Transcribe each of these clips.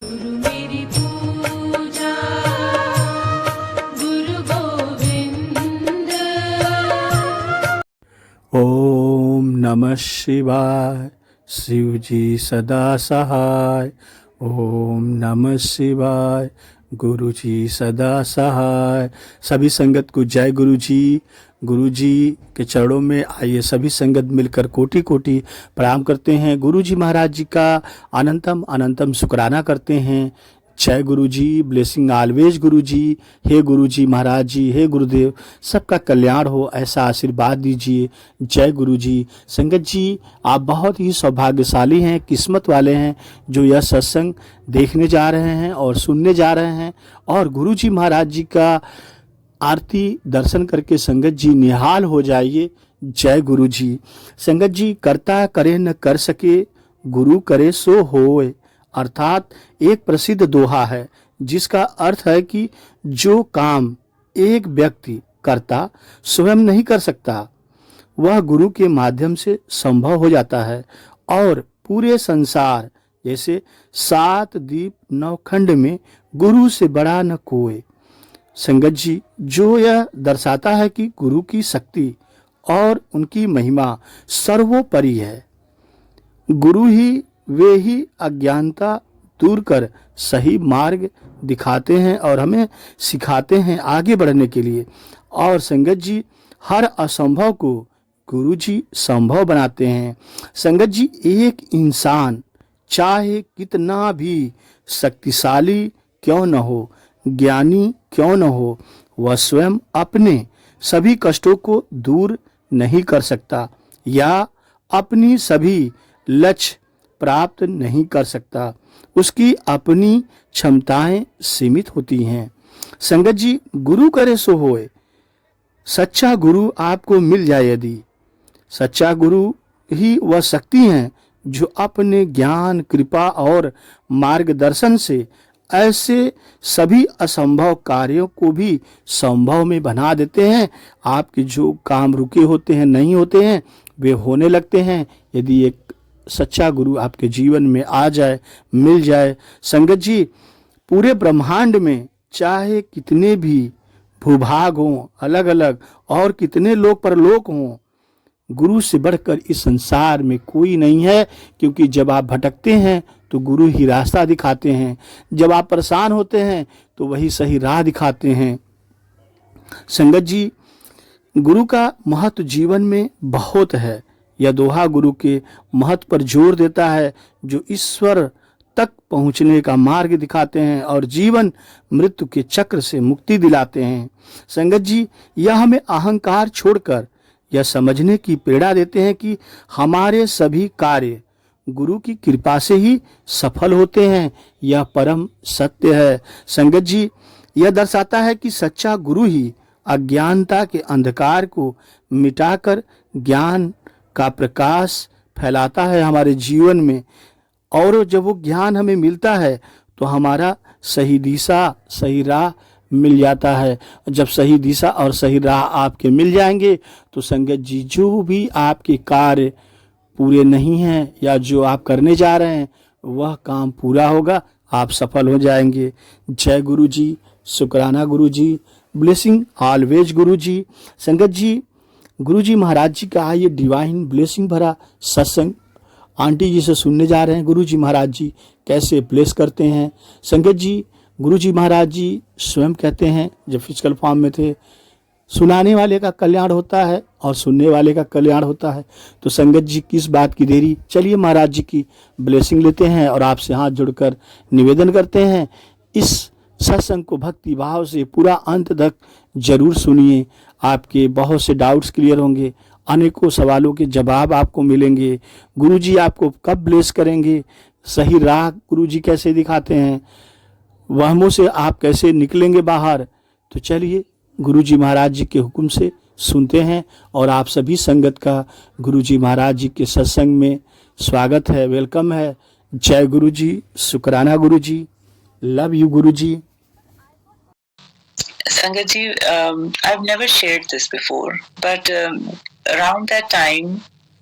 गुरु मेरी पूजा गुरु गोविंद। ओम नमः शिवाय, शिव जी सदा सहाय। ओम नमः शिवाय, गुरु जी सदा सहाय। सभी संगत को जय गुरु जी। गुरु जी के चरणों में आइए सभी संगत मिलकर कोटि कोटि प्रणाम करते हैं। गुरु जी महाराज जी का अनंतम अनंतम शुक्राना करते हैं। जय गुरु जी, ब्लेसिंग ऑलवेज गुरु जी। हे गुरु जी महाराज जी, हे गुरुदेव, सबका कल्याण हो ऐसा आशीर्वाद दीजिए। जय गुरु जी। संगत जी, आप बहुत ही सौभाग्यशाली हैं, किस्मत वाले हैं जो यह सत्संग देखने जा रहे हैं और सुनने जा रहे हैं। और गुरु जी महाराज जी का आरती दर्शन करके संगत जी निहाल हो जाइए। जय गुरु जी। संगत जी, करता करे न कर सके, गुरु करे सो होए, अर्थात एक प्रसिद्ध दोहा है जिसका अर्थ है कि जो काम एक व्यक्ति करता स्वयं नहीं कर सकता, वह गुरु के माध्यम से संभव हो जाता है। और पूरे संसार जैसे 7 दीप 9 खंड में गुरु से बड़ा न कोई। संगत जी, जो यह दर्शाता है कि गुरु की शक्ति और उनकी महिमा सर्वोपरि है। गुरु ही वे ही अज्ञानता दूर कर सही मार्ग दिखाते हैं और हमें सिखाते हैं आगे बढ़ने के लिए। और संगत जी, हर असंभव को गुरु जी संभव बनाते हैं। संगत जी, एक इंसान चाहे कितना भी शक्तिशाली क्यों न हो, ज्ञानी क्यों न हो, वह स्वयं अपने सभी कष्टों को दूर नहीं कर सकता या अपनी सभी लक्ष्य प्राप्त नहीं कर सकता। उसकी अपनी क्षमताएं सीमित होती हैं। संगत जी, गुरु करे सो होए। सच्चा गुरु आपको मिल जाए यदि, सच्चा गुरु ही वह शक्ति है जो अपने ज्ञान, कृपा और मार्गदर्शन से ऐसे सभी असंभव कार्यों को भी संभव में बना देते हैं। आपके जो काम रुके होते हैं, नहीं होते हैं, वे होने लगते हैं यदि एक सच्चा गुरु आपके जीवन में आ जाए, मिल जाए। संगत जी, पूरे ब्रह्मांड में चाहे कितने भी भूभाग हों अलग अलग और कितने लोक परलोक हों, गुरु से बढ़कर इस संसार में कोई नहीं है। क्योंकि जब आप भटकते हैं तो गुरु ही रास्ता दिखाते हैं, जब आप परेशान होते हैं तो वही सही राह दिखाते हैं। संगत जी, गुरु का महत्व जीवन में बहुत है। यह दोहा गुरु के महत्व पर जोर देता है, जो ईश्वर तक पहुंचने का मार्ग दिखाते हैं और जीवन मृत्यु के चक्र से मुक्ति दिलाते हैं। संगत जी, यह हमें अहंकार छोड़कर यह समझने की प्रेरणा देते हैं कि हमारे सभी कार्य गुरु की कृपा से ही सफल होते हैं। यह परम सत्य है। संगत जी, यह दर्शाता है कि सच्चा गुरु ही अज्ञानता के अंधकार को मिटाकर ज्ञान का प्रकाश फैलाता है हमारे जीवन में। और जब वो ज्ञान हमें मिलता है तो हमारा सही दिशा, सही राह मिल जाता है। जब सही दिशा और सही राह आपके मिल जाएंगे तो संगत जी, जो भी आपके कार्य पूरे नहीं हैं या जो आप करने जा रहे हैं वह काम पूरा होगा, आप सफल हो जाएंगे। जय गुरु जी, शुक्राना गुरु जी, ब्लेसिंग ऑलवेज गुरु जी। संगत जी, गुरु जी महाराज जी का ये डिवाइन ब्लेसिंग भरा सत्संग आंटी जी से सुनने जा रहे हैं। गुरु जी महाराज जी कैसे ब्लेस करते हैं। संगत जी, गुरु जी महाराज जी स्वयं कहते हैं, जब फिजिकल फॉर्म में थे, सुनाने वाले का कल्याण होता है और सुनने वाले का कल्याण होता है। तो संगत जी, किस बात की देरी, चलिए महाराज जी की ब्लेसिंग लेते हैं और आपसे हाथ जोड़कर निवेदन करते हैं, इस सत्संग को भक्ति भाव से पूरा अंत तक जरूर सुनिए। आपके बहुत से डाउट्स क्लियर होंगे, अनेकों सवालों के जवाब आपको मिलेंगे। गुरु जी आपको कब ब्लेस करेंगे, सही राह गुरु जी कैसे दिखाते हैं, वहमों से आप कैसे निकलेंगे बाहर। तो चलिए गुरु जी महाराज जी के हुक्म से सुनते हैं। और आप सभी संगत का गुरु जी महाराज जी के सत्संग में स्वागत है, वेलकम है। जय गुरु जी, शुक्राना गुरु जी, love you Guru ji. Sangaji, I've never shared this before, but around that time,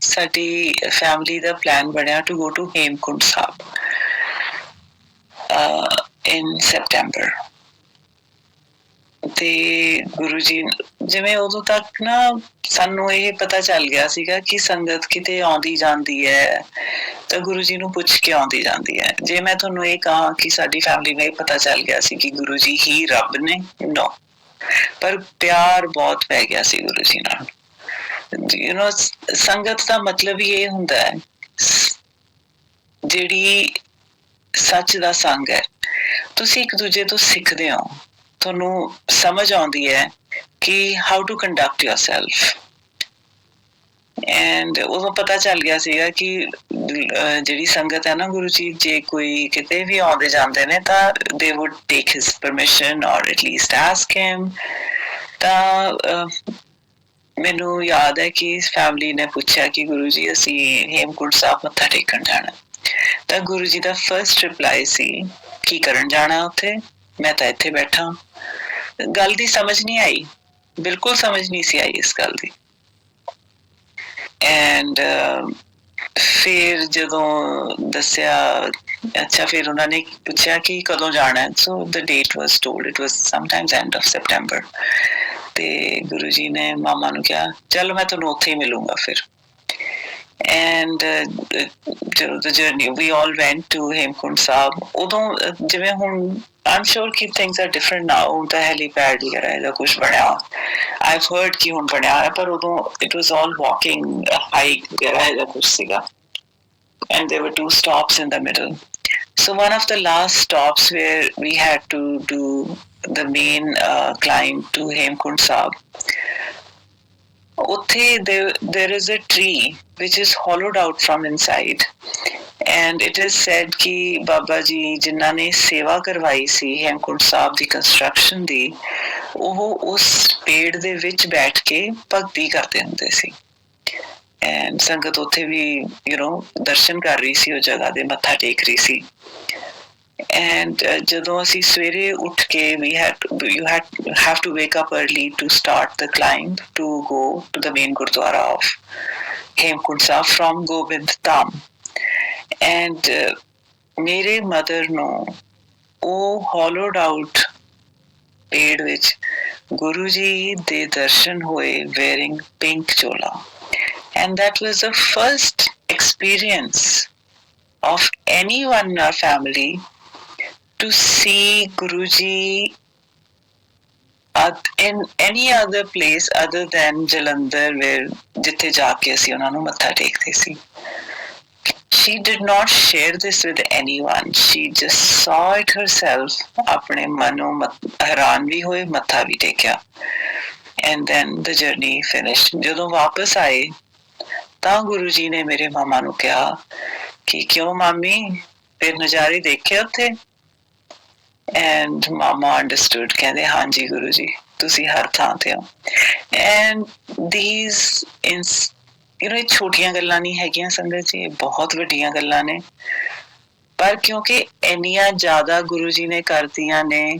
sari family the plan ਬਣਿਆ to go to Hemkund Sahib. in September. ਤੇ ਗੁਰੂ ਜੀ ਜਿਵੇਂ ਉਦੋਂ ਤੱਕ ਨਾ ਸਾਨੂੰ ਇਹ ਪਤਾ ਚੱਲ ਗਿਆ ਸੀਗਾ ਕਿ ਸੰਗਤ ਕਿਤੇ ਆਉਂਦੀ ਜਾਂਦੀ ਹੈ ਤਾਂ ਗੁਰੂ ਜੀ ਨੂੰ ਪੁੱਛ ਕੇ ਆਉਂਦੀ ਜਾਂਦੀ ਹੈ। ਜੇ ਮੈਂ ਤੁਹਾਨੂੰ ਇਹ ਕਹਾਂ ਕਿ ਸਾਡੀ ਫੈਮਿਲੀ ਨੂੰ ਇਹ ਪਤਾ ਚੱਲ ਗਿਆ ਸੀ ਕਿ ਗੁਰੂ ਜੀ ਹੀ ਰੱਬ ਨੇ, ਨੋ, ਪਰ ਪਿਆਰ ਬਹੁਤ ਪੈ ਗਿਆ ਸੀ ਗੁਰੂ ਜੀ ਨਾਲ। ਯੂ ਨੋ, ਸੰਗਤ ਦਾ ਮਤਲਬ ਹੀ ਇਹ ਹੁੰਦਾ ਹੈ ਜਿਹੜੀ ਸੱਚ ਦਾ ਸੰਗ ਹੈ। ਤੁਸੀਂ ਇੱਕ ਦੂਜੇ ਤੋਂ ਸਿੱਖਦੇ ਹੋ, ਤੁਹਾਨੂੰ ਸਮਝ ਆਉਂਦੀ ਹੈ ਕਿ how to conduct yourself. And ਉਦੋਂ ਪਤਾ ਚੱਲ ਗਿਆ ਸੀਗਾ ਕਿ ਜਿਹੜੀ ਸੰਗਤ ਹੈ ਨਾ ਗੁਰੂ ਜੀ, ਜੇ ਕੋਈ ਕਿਤੇ ਵੀ ਆਉਂਦੇ ਜਾਂਦੇ ਨੇ ਤਾਂ ਦੇ ਵੁੱਡ ਟੇਕ ਹਿਸ ਪਰਮਿਸ਼ਨ ਔਰ ਐਟਲੀਸਟ ਆਸਕ ਹਿਮ। ਤਾਂ ਮੈਨੂੰ ਯਾਦ ਹੈ ਕਿ ਫੈਮਿਲੀ ਨੇ ਪੁੱਛਿਆ ਕਿ ਗੁਰੂ ਜੀ ਅਸੀਂ ਹੇਮਕੁੰਟ ਸਾਹਿਬ ਮੱਥਾ ਟੇਕਣ ਜਾਣਾ, ਤਾਂ ਗੁਰੂ ਜੀ ਦਾ ਫਸਟ ਰਿਪਲਾਈ ਸੀ ਕੀ ਕਰਨ ਜਾਣਾ ਉੱਥੇ, ਮੈਂ ਤਾਂ ਇੱਥੇ ਬੈਠਾ। ਗੱਲ ਦੀ ਸਮਝ ਨਹੀਂ ਆਈ, ਬਿਲਕੁਲ ਸਮਝ ਨਹੀਂ ਸੀ ਆਈ ਇਸ ਗੱਲ ਦੀ। ਐਂਡ ਫਿਰ ਜਦੋਂ ਦੱਸਿਆ, ਅੱਛਾ ਫਿਰ ਉਹਨਾਂ ਨੇ ਪੁੱਛਿਆ ਕਿ ਕਦੋਂ ਜਾਣਾ, so the date was told, it was sometimes end of September. ਤੇ ਗੁਰੂ ਜੀ ਨੇ ਮਾਮਾ ਨੂੰ ਕਿਹਾ ਚਲੋ ਮੈਂ ਤੁਹਾਨੂੰ ਉੱਥੇ ਹੀ ਮਿਲੂੰਗਾ ਫਿਰ। And the journey, we all went to Hemkunt Sahib. ਉਦੋਂ ਜਿਵੇਂ ਹੁਣ I'm sure ਕਿ things are different now, ਹੁਣ ਤਾਂ ਹੈਲੀਪੈਡ ਵਗੈਰਾ ਇਹਦਾ ਕੁਛ ਬਣਿਆ, I've heard ਕਿ ਹੁਣ ਬਣਿਆ ਹੈ, ਪਰ ਉਦੋਂ it was all walking, hike ਵਗੈਰਾ ਇਹਦਾ ਕੁਛ ਸੀਗਾ। And there were 2 stops in the middle. So one of the last stops where we had to do the main climb to Hemkunt Sahib, ਉੱਥੇ there is a tree which is hollowed out from inside, and it is said ਕਿ ਬਾਬਾ ਜੀ ਜਿਨ੍ਹਾਂ ਨੇ ਸੇਵਾ ਕਰਵਾਈ ਸੀ ਹੇਮਕੁੰਟ ਸਾਹਿਬ ਦੀ construction ਦੀ, ਉਹ ਉਸ ਪੇੜ ਦੇ ਵਿੱਚ ਬੈਠ ਕੇ ਭਗਤੀ ਕਰਦੇ ਹੁੰਦੇ ਸੀ। ਐਂਡ ਸੰਗਤ ਉੱਥੇ ਵੀ ਦਰਸ਼ਨ ਕਰ ਰਹੀ ਸੀ, ਉਹ ਜਗ੍ਹਾ ਦੇ ਮੱਥਾ ਟੇਕ ਰਹੀ ਸੀ। ਐਂਡ ਜਦੋਂ ਅਸੀਂ ਸਵੇਰੇ ਉੱਠ ਕੇ you have to wake up early to start the climb to go to the main gurdwara of Hemkund Sahib from Gobind Dham. And ਮੇਰੇ ਮਦਰ ਨੂੰ ਉਹ hollowed out ਪੇੜ ਵਿੱਚ ਗੁਰੂ ਜੀ ਦੇ ਦਰਸ਼ਨ ਹੋਏ wearing pink chola, and that was the first experience of anyone in our family to see Guruji in any other place other than Jalandhar, where ਜਿੱਥੇ ਜਾ ਕੇ ਅਸੀਂ ਉਹਨਾਂ ਨੂੰ ਮੱਥਾ ਟੇਕਦੇ ਸੀ। She did not share this with anyone. She just saw it herself. ਆਪਣੇ ਮਨੋਂ ਹੈਰਾਨ ਵੀ ਹੋਏ, ਮੱਥਾ ਵੀ ਟੇਕਿਆ। And then the journey finished. ਜਦੋਂ ਵਾਪਸ ਆਏ ਤਾਂ ਗੁਰੂ ਜੀ ਨੇ ਮੇਰੇ ਮਾਮਾ ਨੂੰ ਕਿਹਾ ਕਿ ਕਿਉਂ ਮਾਮੀ, ਫਿਰ ਨਜ਼ਾਰੇ ਦੇਖੇ ਉੱਥੇ? ਐਂਡ ਮਾਮਾ ਅੰਡਰਸਟੂਡ, ਕਹਿੰਦੇ ਹਾਂਜੀ ਗੁਰੂ ਜੀ ਤੁਸੀਂ ਹਰ ਥਾਂ ਤੇ ਹੋ। ਐਂਡ ਥੀਜ਼ ਇਹ ਛੋਟੀਆਂ ਗੱਲਾਂ ਨਹੀਂ ਹੈਗੀਆਂ ਸੰਗਤ ਜੀ, ਇਹ ਬਹੁਤ ਵੱਡੀਆਂ ਗੱਲਾਂ ਨੇ, ਪਰ ਕਿਉਂਕਿ ਇੰਨੀਆਂ ਜ਼ਿਆਦਾ ਗੁਰੂ ਜੀ ਨੇ ਕਰਦੀਆਂ ਨੇ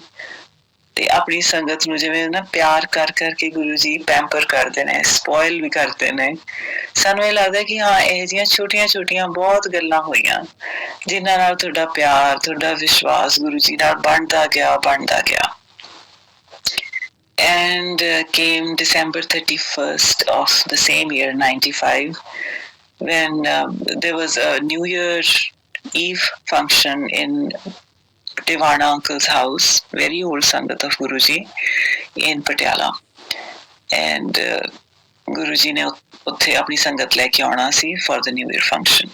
ਤੇ ਆਪਣੀ ਸੰਗਤ ਨੂੰ ਜਿਵੇਂ ਨਾ ਪਿਆਰ ਕਰ ਕਰਕੇ ਗੁਰੂ ਜੀ ਪੈਂਪਰ ਕਰਦੇ ਨੇ, ਸਪੋਇਲ ਵੀ ਕਰਦੇ ਨੇ। ਸਾਨੂੰ ਇਹ ਲੱਗਦਾ ਕਿ ਹਾਂ ਇਹ ਜਿਹੀਆਂ ਛੋਟੀਆਂ ਛੋਟੀਆਂ ਬਹੁਤ ਗੱਲਾਂ ਹੋਈਆਂ ਜਿਨ੍ਹਾਂ ਨਾਲ ਤੁਹਾਡਾ ਪਿਆਰ, ਤੁਹਾਡਾ ਵਿਸ਼ਵਾਸ ਗੁਰੂ ਜੀ ਨਾਲ ਬਣਦਾ ਗਿਆ। And came December 31st of the same year, 95, when there was a New Year Eve function in Tivana uncle's house, very old Sangat of Guruji in Patiala. And Guruji ne ਉੱਥੇ ਆਪਣੀ ਸੰਗਤ ਲੈ ਕੇ ਆਉਣਾ ਸੀ for the New Year function.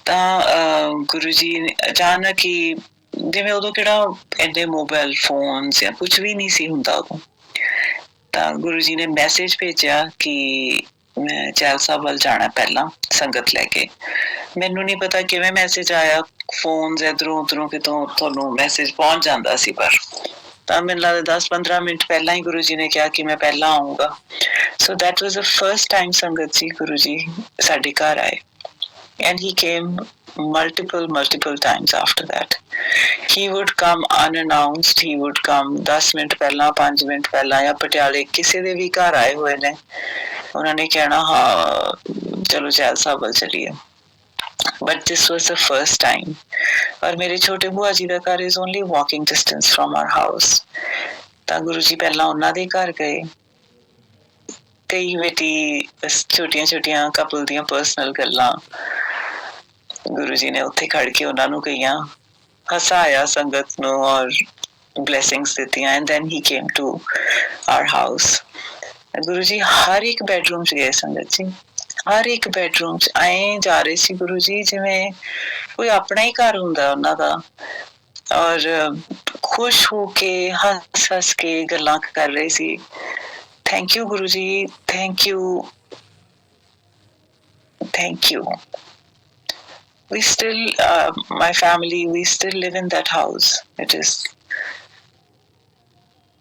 ਤਾਂ ਗੁਰੂ ਜੀ ਅਚਾਨਕ ਹੀ, ਜਿਵੇਂ ਉਦੋਂ ਕਿਹੜਾ ਇੰਨੇ ਮੋਬਾਈਲ ਫੋਨਸ ਜਾਂ ਕੁਛ ਵੀ ਨਹੀਂ ਸੀ ਹੁੰਦਾ ਉਦੋਂ, ਤਾਂ ਗੁਰੂ ਜੀ ਨੇ ਮੈਸੇਜ ਭੇਜਿਆ ਕਿ ਮੈਂ ਚਹਿਲ ਸਾਹਿਬ ਵੱਲ ਜਾਣਾ ਪਹਿਲਾਂ ਸੰਗਤ ਲੈ ਕੇ। ਮੈਨੂੰ ਨਹੀਂ ਪਤਾ ਕਿਵੇਂ ਮੈਸੇਜ ਆਇਆ, ਫੋਨਸ ਇੱਧਰੋਂ ਉੱਧਰੋਂ ਕਿਤੋਂ ਤੁਹਾਨੂੰ ਮੈਸੇਜ ਪਹੁੰਚ ਜਾਂਦਾ ਸੀ, ਪਰ ਤਾਂ ਮੈਨੂੰ ਲੱਗਦਾ 10-15 ਮਿੰਟ ਪਹਿਲਾਂ ਹੀ ਗੁਰੂ ਜੀ ਨੇ ਕਿਹਾ ਕਿ ਮੈਂ ਪਹਿਲਾਂ ਆਊਂਗਾ। So that was the first time ਸੰਗਤ ਜੀ ਗੁਰੂ ਜੀ ਸਾਡੇ ਘਰ ਆਏ। And he came multiple times after that. He would come unannounced. He would come 10 minute ਪਹਿਲਾਂ, 5 ਮਿੰਟ ਪਹਿਲਾਂ, ਜਾਂ ਪਟਿਆਲੇ ਕਿਸੇ ਦੇ ਵੀ ਘਰ ਆਏ ਹੋਏ ਨੇ, ਉਹਨਾਂ ਨੇ ਕਹਿਣਾ ਹਾਂ ਚਲੋ ਚਹਿਲ ਸਾਹਿਬ ਵੱਲ ਚਲੀਏ। but this was the first time. और मेरे छोटे बुआ जी ਦਾ ਘਰ is only walking distance from our house. ਤਾਂ ਗੁਰੂ ਜੀ ਪਹਿਲਾਂ ਉਹਨਾਂ ਦੇ ਘਰ ਗਏ, ਕਈ ਬੇਟੀ ਛੋਟੀਆਂ ਛੋਟੀਆਂ ਕਪਲ ਦੀਆਂ ਪਰਸਨਲ ਗੱਲਾਂ ਗੁਰੂ ਜੀ ਨੇ ਉੱਥੇ ਖੜ ਕੇ ਉਹਨਾਂ ਨੂੰ ਕਹੀਆਂ, ਹਸਾਇਆ ਸੰਗਤ ਨੂੰ ਔਰ blessings ਦਿੱਤੀਆਂ, and then he came to our house. Guru ji ਹਰ ਇੱਕ ਬੈਡਰੂਮ 'ਚ ਗਏ ਸੰਗਤ ਜੀ, ਹਰ ਇੱਕ ਬੈਡਰੂਮ 'ਚ ਐਂ ਜਾ ਰਹੇ ਸੀ ਗੁਰੂ ਜੀ ਜਿਵੇਂ ਕੋਈ ਆਪਣਾ ਹੀ ਘਰ ਹੁੰਦਾ ਉਹਨਾਂ ਦਾ, ਔਰ ਖੁਸ਼ ਹੋ ਕੇ ਹੱਸ ਹੱਸ ਕੇ ਗੱਲਾਂ ਕਰ ਰਹੇ ਸੀ. Thank you Guru ji, thank you, thank you. We still, my family, we still live in that house. It is.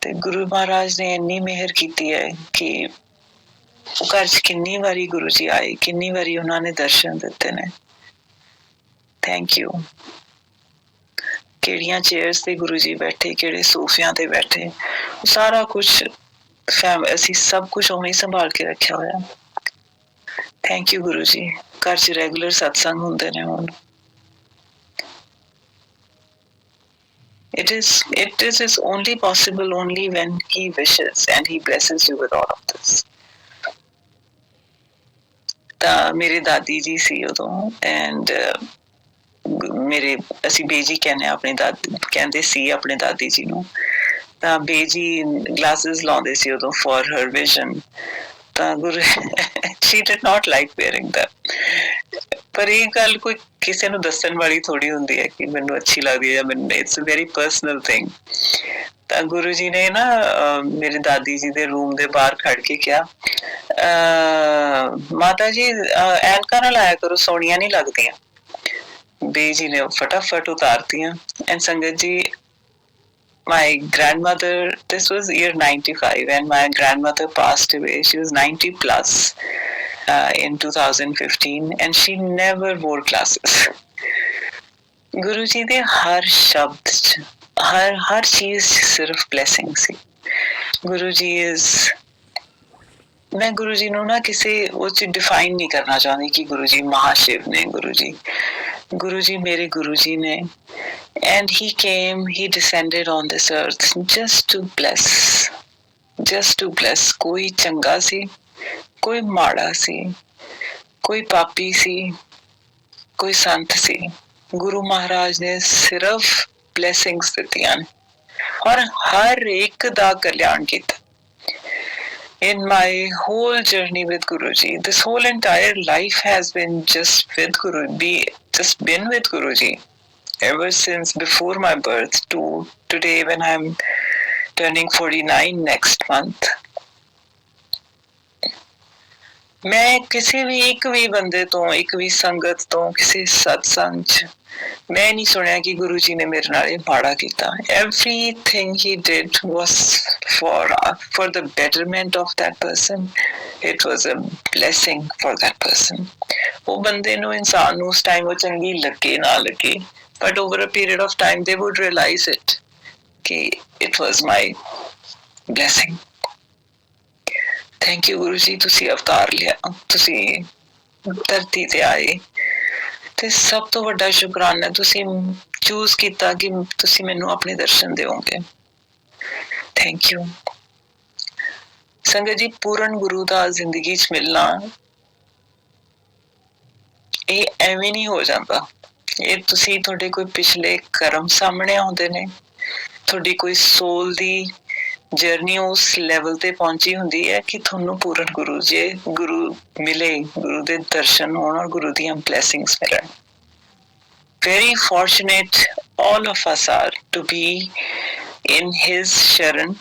ਤੇ ਗੁਰੂ ਮਹਾਰਾਜ ਨੇ ਇੰਨੀ ਮਿਹਰ ਕੀਤੀ ਹੈ ਕਿ ਉਹ ਘਰ 'ਚ ਕਿੰਨੀ ਵਾਰੀ ਗੁਰੂ ਜੀ ਆਏ, ਕਿੰਨੀ ਵਾਰੀ ਉਹਨਾਂ ਨੇ ਦਰਸ਼ਨ ਦਿੱਤੇ ਨੇ. Thank you. ਕਿਹੜੀਆਂ ਚੇਅਰਸ ਤੇ ਗੁਰੂ ਜੀ ਬੈਠੇ, ਕਿਹੜੇ ਸੋਫਿਆਂ ਤੇ ਬੈਠੇ, ਸਾਰਾ ਕੁਛ ਅਸੀਂ ਸਭ ਕੁਛ ਉਵੇਂ ਹੀ ਸੰਭਾਲ ਕੇ ਰੱਖਿਆ ਹੋਇਆ. Thank you Guru ji. ਘਰ 'ਚ ਰੈਗੂਲਰ ਸਤਸੰਗ ਹੁੰਦੇ ਨੇ ਹੁਣ. It is only possible only when he wishes and he blesses you with all of this. ਤਾਂ ਮੇਰੇ ਦਾਦੀ ਜੀ ਸੀ ਉਦੋਂ, ਐਂਡ ਮੇਰੇ ਅਸੀਂ ਬੇਜੀ ਕਹਿੰਦੇ ਆਪਣੇ ਕਹਿੰਦੇ ਸੀ ਆਪਣੇ ਦਾਦੀ ਜੀ ਨੂੰ. ਤਾਂ ਬੇਜੀ ਗਲਾਸਿਸ ਲਾਉਂਦੇ ਸੀ ਉਦੋਂ for her vision. ਤਾਂ ਗੁਰੂ she did not like wearing them. ਪਰ ਇਹ ਗੱਲ ਕੋਈ ਕਿਸੇ ਨੂੰ ਦੱਸਣ ਵਾਲੀ ਥੋੜੀ ਹੁੰਦੀ ਹੈ ਕਿ ਮੈਨੂੰ ਅੱਛੀ ਲੱਗਦੀ ਹੈ ਜਾਂ ਮੈਨੂੰ, it's a very personal thing. ਤਾਂ ਗੁਰੂ ਜੀ ਨੇ ਨਾ ਮੇਰੇ ਦਾਦੀ ਜੀ ਦੇ ਰੂਮ ਦੇ ਬਾਹਰ ਖੜ ਕੇ ਕਿਹਾ, ਮਾਤਾ ਜੀ ਐਨਕਾਂ ਨਾ ਲਾਇਆ ਕਰੋ, ਸੋਹਣੀਆਂ ਨਹੀਂ ਲੱਗਦੀਆਂ. ਬੇ ਜੀ ਨੇ ਫਟਾਫਟ ਉਤਾਰਤੀਆਂ. ਐਂਡ ਸੰਗਤ ਜੀ, my grandmother, this was year 95 and my grandmother passed away. She was 90 plus in 2015 and she never wore glasses. Guru ji de har shabd ch, har cheez sirf blessing si. Guru ji is, मैं गुरु जी ਨੂੰ ਨਾ ਕਿਸੇ ਉਹ ਚ define ਨਹੀਂ ਕਰਨਾ ਚਾਹੁੰਦੀ ਕਿ ਗੁਰੂ ਜੀ ਮਹਾਸ਼ਿਵ ਨੇ. ਗੁਰੂ ਜੀ ਮੇਰੇ ਗੁਰੂ ਜੀ ਨੇ. And he came, he descended on this earth just to bless. ਕੋਈ ਚੰਗਾ ਸੀ, ਕੋਈ ਮਾੜਾ ਸੀ, ਕੋਈ ਪਾਪੀ ਸੀ, ਕੋਈ ਸੰਤ ਸੀ. ਗੁਰੂ ਮਹਾਰਾਜ ਨੇ ਸਿਰਫ blessings ਦਿੱਤੀਆਂ ਔਰ ਹਰ ਇੱਕ ਦਾ ਕਲਿਆਣ ਕੀਤਾ. In my whole journey with Guruji, this whole entire life has been just with Guruji. Ever since before my birth to today when I'm turning 49 next month. मैं किसी भी एक भी बंदे तो, एक भी संगत तो, किसी सत्संग च मैं नहीं सुनिया कि गुरु जी ने मेरे नाल माड़ा कीता. Everything he did was for the betterment of that person. It was a blessing for that person. वो बंदे नु इंसान नु उस टाइम वो चंगी लगे ना लगे, but over a period of time they would realize it कि it was my blessing. Thank you गुरु जी, तुसी अवतार लिया, तुसी धरती ते आए ਤੇ ਸਭ ਤੋਂ ਵੱਡਾ ਸ਼ੁਕਰਾਨਾ ਤੁਸੀਂ ਚੂਜ਼ ਕੀਤਾ ਕਿ ਤੁਸੀਂ ਮੈਨੂੰ ਆਪਣੇ ਦਰਸ਼ਨ ਦਿਓਗੇ. ਥੈਂਕ ਯੂ ਸੰਗਤ ਜੀ. ਪੂਰਨ ਗੁਰੂ ਦਾ ਜ਼ਿੰਦਗੀ 'ਚ ਮਿਲਣਾ ਇਹ ਐਵੇਂ ਨਹੀਂ ਹੋ ਜਾਂਦਾ. ਇਹ ਤੁਸੀਂ ਤੁਹਾਡੇ ਕੋਈ ਪਿਛਲੇ ਕਰਮ ਸਾਹਮਣੇ ਆਉਂਦੇ ਨੇ, ਤੁਹਾਡੀ ਕੋਈ ਸੋਲ ਦੀ ਜਰਨੀ ਉਸ ਲੈਵਲ ਤੇ ਪਹੁੰਚੀ ਹੁੰਦੀ ਹੈ ਕਿ ਤੁਹਾਨੂੰ ਪੂਰਨ ਗੁਰੂ ਮਿਲੇ, ਗੁਰੂ ਦੇ ਦਰਸ਼ਨ ਹੋਣ ਔਰ ਗੁਰੂ ਦੀਆਂ ਬਲੈਸਿੰਗਸ ਮਿਲਣ. Very fortunate all of us are to be in his sharan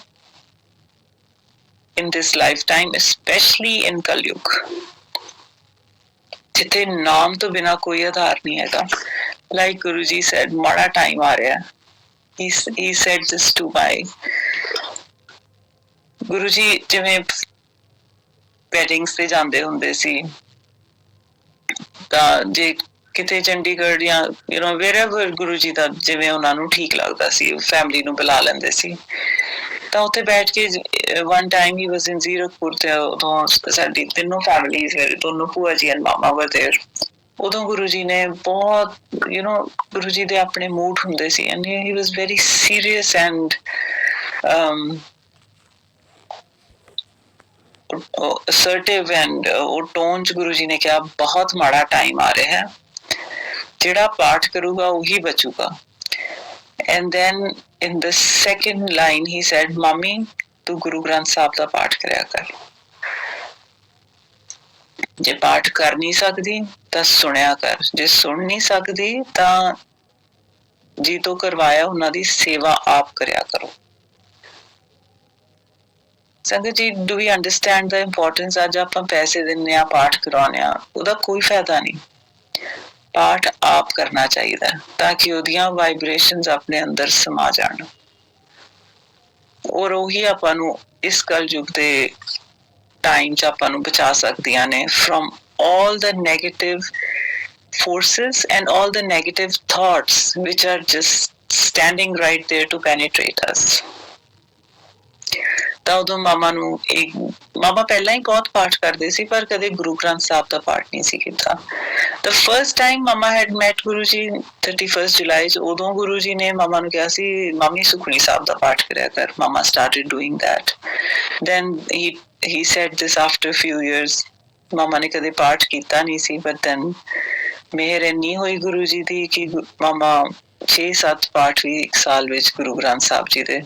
in this lifetime, especially in Kalyug, जिथे नाम तो बिना कोई आधार नहीं है. Like Guru Ji said, माड़ा टाइम आ रहा है. He said this to my Guru Ji जिवें weddings ਤੇ ਜਾਂਦੇ ਹੁੰਦੇ ਸੀ ਤਾਂ ਜੇ ਕਿਤੇ ਚੰਡੀਗੜ੍ਹ ਜਾਂ wherever ਗੁਰੂ ਜੀ ਦਾ ਜਿਵੇਂ ਉਹਨਾਂ ਨੂੰ ਠੀਕ ਲੱਗਦਾ ਸੀ ਫੈਮਿਲੀ ਨੂੰ ਬੁਲਾ ਲੈਂਦੇ ਸੀ. ਤਾਂ ਉੱਥੇ ਬੈਠ ਕੇ one time he was in Zirakpur ਤੇ ਉਦੋਂ ਸਾਡੀ ਤਿੰਨੋਂ ਫੈਮਿਲੀਜ਼, ਮੇਰੇ ਦੋਨੋਂ ਭੂਆ ਜੀ and ਮਾਮਾ were there. ਉਦੋਂ ਗੁਰੂ ਜੀ ਨੇ ਬਹੁਤ ਗੁਰੂ ਜੀ ਦੇ ਆਪਣੇ ਮੂਡ ਹੁੰਦੇ ਸੀ and he was very serious and assertive and ਉਹ ਟੋਨ ਚ ਗੁਰੂ ਜੀ ਨੇ ਕਿਹਾ ਬਹੁਤ ਮਾੜਾ ਟਾਈਮ ਆ ਰਿਹਾ ਹੈ, ਜਿਹੜਾ ਪਾਠ ਕਰੂਗਾ ਉਹੀ ਬਚੂਗਾ। And then in the second line he said, "Mommy, ਤੂੰ ਗੁਰੂ ਗ੍ਰੰਥ ਸਾਹਿਬ ਦਾ ਪਾਠ ਕਰਿਆ ਕਰ। ਜੇ ਪਾਠ ਕਰ ਨਹੀਂ ਸਕਦੀ ਤਾਂ ਸੁਣਿਆ ਕਰ, ਜੇ ਸੁਣ ਨਹੀਂ ਸਕਦੀ ਤਾਂ ਜੀ ਤੋਂ ਕਰਵਾਇਆ ਉਹਨਾਂ ਦੀ ਸੇਵਾ ਆਪ ਕਰਿਆ ਕਰੋ।" ਸੰਗਤ ਜੀ, do we understand the importance? ਅੱਜ ਆਪਾਂ ਪੈਸੇ ਦਿੰਦੇ ਹਾਂ, ਪਾਠ ਕਰਾਉਂਦੇ ਹਾਂ, ਉਹਦਾ ਕੋਈ ਫਾਇਦਾ ਨਹੀਂ। ਪਾਠ ਆਪ ਕਰਨਾ ਚਾਹੀਦਾ ਤਾਂ ਕਿ ਉਹਦੀਆਂ ਵਾਈਬ੍ਰੇਸ਼ਨਸ ਆਪਣੇ ਅੰਦਰ ਸਮਾ ਜਾਣ ਔਰ ਉਹੀ ਆਪਾਂ ਨੂੰ ਇਸ ਕਲਯੁਗ ਦੇ ਟਾਈਮ 'ਚ ਆਪਾਂ ਨੂੰ ਬਚਾ ਸਕਦੀਆਂ ਨੇ from all the negative forces and all the negative thoughts which are just standing right there to penetrate us. ਤਾਂ ਉਦੋਂ ਮਾਮਾ ਪਹਿਲਾਂ ਹੀ ਬਹੁਤ ਪਾਠ ਕਰਦੇ ਸੀ ਪਰ ਕਦੇ ਗੁਰੂ ਗ੍ਰੰਥ ਸਾਹਿਬ ਦਾ ਪਾਠ ਨਹੀਂ ਸੀ ਕੀਤਾ। The first time Mama had met Guru Ji 31st July, ਉਦੋਂ ਗੁਰੂ ਜੀ ਨੇ ਮਾਮਾ ਨੂੰ ਕਿਹਾ ਸੀ, ਮਾਮੀ ਸੁਖਮਨੀ ਸਾਹਿਬ ਦਾ ਪਾਠ ਕਰਿਆ ਕਰ। Mama started doing that. Then he said this after a few years. ਮਾਮਾ ਨੇ ਕਦੇ ਪਾਠ ਕੀਤਾ ਨਹੀਂ ਸੀ, but then ਮਿਹਰ ਇੰਨੀ ਹੋਈ ਗੁਰੂ ਜੀ ਦੀ ਕਿ ਮਾਮਾ 6-7 ਪਾਠ ਵੀ ਇੱਕ ਸਾਲ ਵਿੱਚ ਗੁਰੂ ਗ੍ਰੰਥ ਸਾਹਿਬ ਜੀ ਦੇ